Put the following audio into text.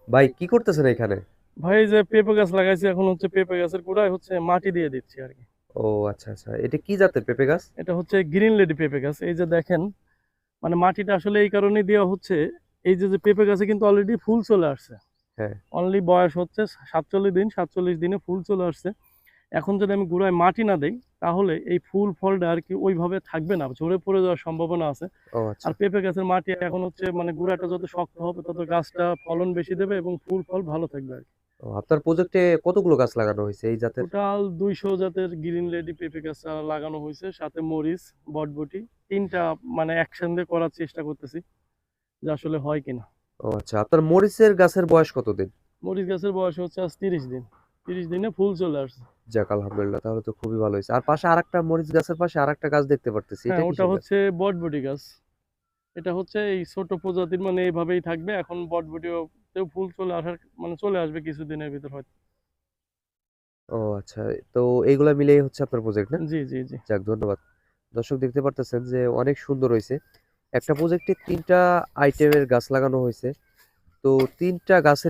ভাই কি করতেছেন এখানে? ভাই এই যে পেঁপে গাছ লাগাইছি, এখন হচ্ছে পেঁপে গাছের গোড়ায় হচ্ছে মাটি দিয়ে দিচ্ছি আর কি। ও আচ্ছা আচ্ছা, এটা কি জাতের পেঁপে গাছ? এটা হচ্ছে গ্রিন লেডি পেঁপে গাছ। এই যে দেখেন, মানে মাটিটা আসলে এই কারণেই দেওয়া হচ্ছে, এই যে যে পেঁপে গাছে কিন্তু অলরেডি ফুল চলে আসছে। হ্যাঁ। অনলি বয়স হচ্ছে 47 দিন, 47 দিনে ফুল চলে আসছে। এখন যদি আমি গোড়ায় মাটি না দেই, তাহলে এই ফুল ফলটা আর কি ওইভাবে থাকবে না, ঝরে পড়ে যাওয়ার সম্ভাবনা আছে। ও আর আচ্ছা। পেঁপে গাছের মাটি এখন হচ্ছে মানে গোড়াটা যত শক্ত হবে তত গাছটা ফলন বেশি দেবে এবং ফুল ফল ভালো থাকবে আর কি। ও, আপনার প্রজেক্টে কতগুলো গাছ লাগানো হয়েছে এই জাতের? টোটাল 200 জাতের গ্রিন লেডি পেঁপে গাছ লাগানো হয়েছে, সাথে মরিচ, বটবটি, তিনটা মানে একসঙ্গে করার চেষ্টা করতেছি যে আসলে হয় কিনা। ও আচ্ছা, আপনার মরিচের গাছের বয়স কতদিন? মরিচ গাছের বয়স হচ্ছে আজ 30 দিন। 30 দিনে ফুল চলে আসছে। যাক আলহামদুলিল্লাহ, তাহলে তো খুবই ভালো হয়েছে। আর পাশে আরেকটা মরিচ গাছের পাশে আরেকটা গাছ দেখতে পারতেছি, হ্যাঁ, এটা ওটা কিসের গাছ? হচ্ছে বটবটি গাছ। এটা হচ্ছে এই ছোট প্রজাতির, মানে এইভাবেই থাকবে। এখন বটবটিতেও ফুল চলে আসার মানে চলে আসবে কিছুদিনের ভিতর হয়তো। ও আচ্ছা, তো এইগুলা মিলেই হচ্ছে আপনার প্রজেক্ট না? জি জি জি। যাক ধন্যবাদ। দর্শক দেখতে পারতেছেন যে অনেক সুন্দর হয়েছে। একটা প্রজেক্টে তিনটা আইটেমের গাছ লাগানো হয়েছে। তো তিনটা গাছের